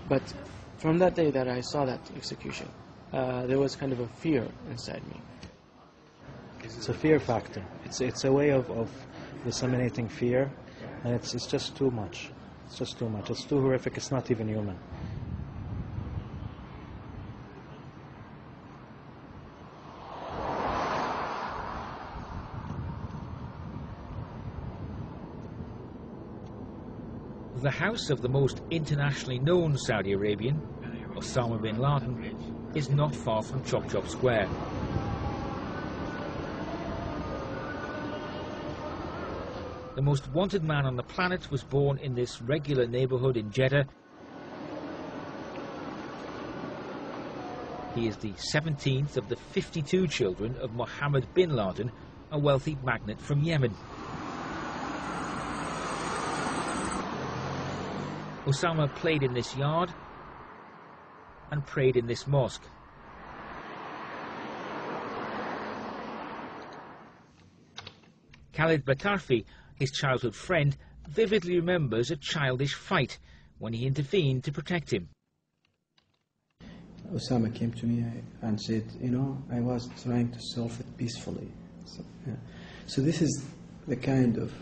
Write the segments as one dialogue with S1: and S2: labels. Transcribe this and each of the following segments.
S1: But from that day that I saw that execution, there was kind of a fear inside me.
S2: It's a fear factor. It's a way of disseminating fear, and it's just too much. It's just too much. It's too horrific. It's not even human.
S3: The house of the most internationally known Saudi Arabian, Osama bin Laden, is not far from Chop Chop Square. The most wanted man on the planet was born in this regular neighborhood in Jeddah. He is the 17th of the 52 children of Mohammed bin Laden, a wealthy magnate from Yemen. Osama played in this yard and prayed in this mosque. Khalid Batarfi, his childhood friend, vividly remembers a childish fight when he intervened to protect him.
S4: Osama came to me and said, you know, I was trying to solve it peacefully. So this is the kind of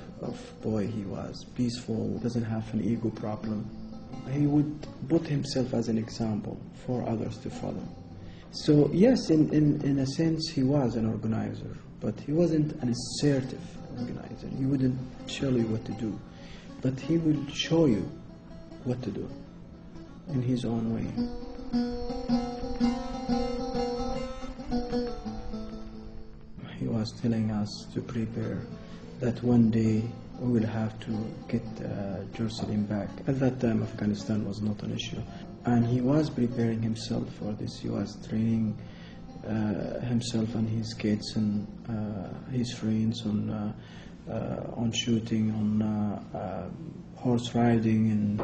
S4: boy he was, peaceful, doesn't have an ego problem. He would put himself as an example for others to follow. So yes, in a sense he was an organizer, but he wasn't an assertive organizer. He wouldn't tell you what to do, but he would show you what to do in his own way. He was telling us to prepare that one day we will have to get Jerusalem back. At that time Afghanistan was not an issue, and he was preparing himself for this. He was training himself and his kids and his friends on shooting, on horse riding, and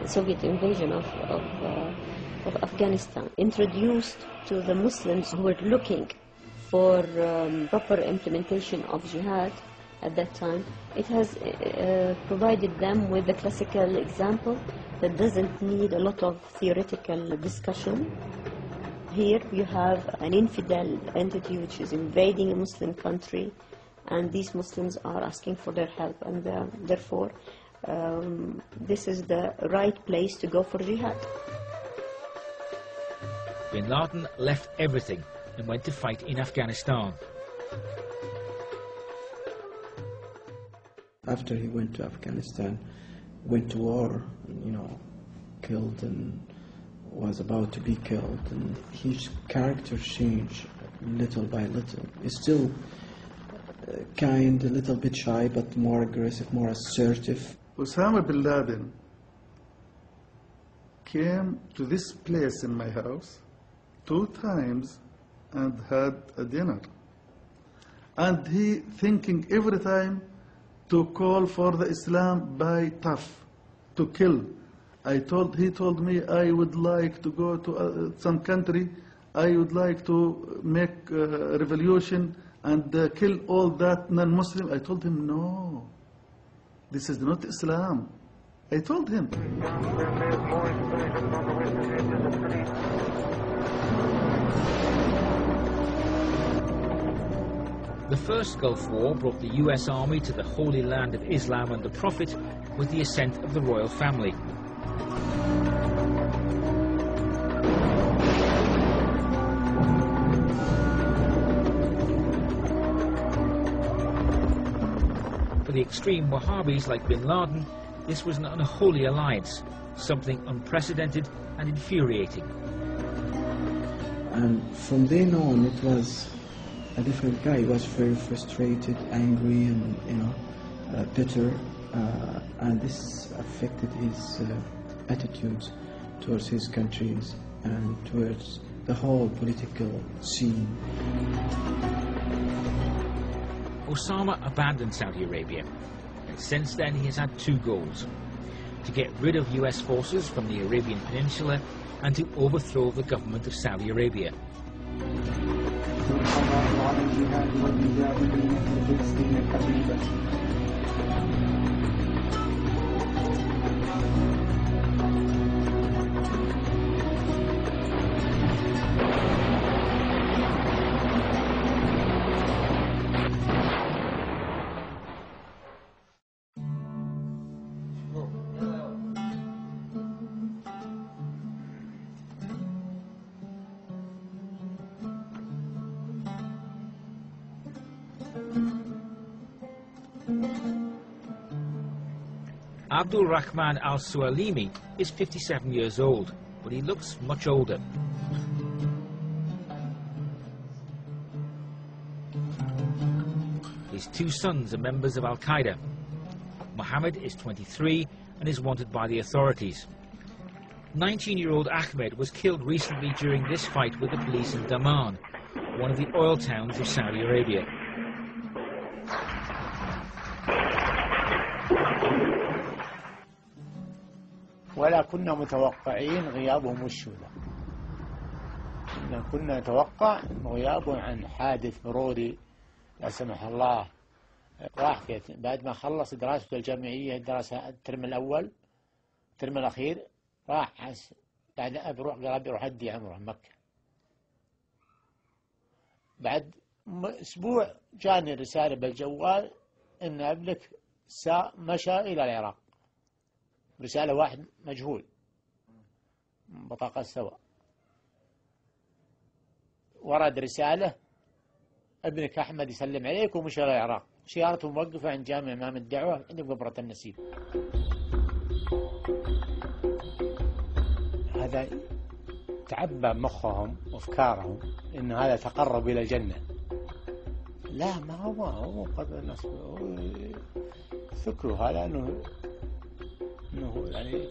S5: Soviet invasion of Afghanistan introduced to the Muslims who were looking for proper implementation of jihad at that time. It has provided them with a classical example that doesn't need a lot of theoretical discussion. Here you have an infidel entity which is invading a Muslim country, and these Muslims are asking for their help, and therefore this is the right place to go for jihad.
S3: Bin Laden left everything and went to fight in Afghanistan.
S4: After he went to Afghanistan, went to war, killed and was about to be killed, and his character changed little by little. He's still kind, a little bit shy, but more aggressive, more assertive.
S6: Osama bin Laden came to this place in my house 2 times and had a dinner. And he thinking every time to call for the Islam by tough, to kill. He told me I would like to go to some country, I would like to make a revolution and kill all that non-Muslim. I told him, no, this is not Islam. I told him.
S3: The first Gulf War brought the US Army to the Holy Land of Islam and the Prophet with the ascent of the royal family. For the extreme Wahhabis like Bin Laden, this was an unholy alliance, something unprecedented and infuriating.
S4: And from then on, it was a different guy. He was very frustrated, angry, and bitter, and this affected his attitudes towards his countries and towards the whole political scene.
S3: Osama abandoned Saudi Arabia, and since then he has had two goals: to get rid of US forces from the Arabian Peninsula and to overthrow the government of Saudi Arabia. Abdul Rahman al-Sualimi is 57 years old, but he looks much older. His two sons are members of Al-Qaeda. Mohammed is 23 and is wanted by the authorities. 19-year-old Ahmed was killed recently during this fight with the police in Daman, one of the oil towns of Saudi Arabia.
S7: ولا كنا متوقعين غيابهم وشولا. كنا نتوقع غيابهم عن حادث مروري لا سمح الله. راح بعد ما خلص دراسته الجامعية، دراسة الترم الأول الترم الأخير، راح بعد بروح قال بيروح أدي عمره مكة. بعد أسبوع جاني رسالة بالجوال إن ابنك مشى إلى العراق. رسالة واحد مجهول، بطاقة سوا. ورد رسالة ابنك أحمد يسلم عليك ومشى إلى العراق، سيارته موقفة عند جامع إمام الدعوة عند قبرة النسيب. هذا تعبى مخهم وأفكارهم إن هذا تقرب إلى الجنة. لا، ما هو قدر الناس فكروا هذا إنه يعني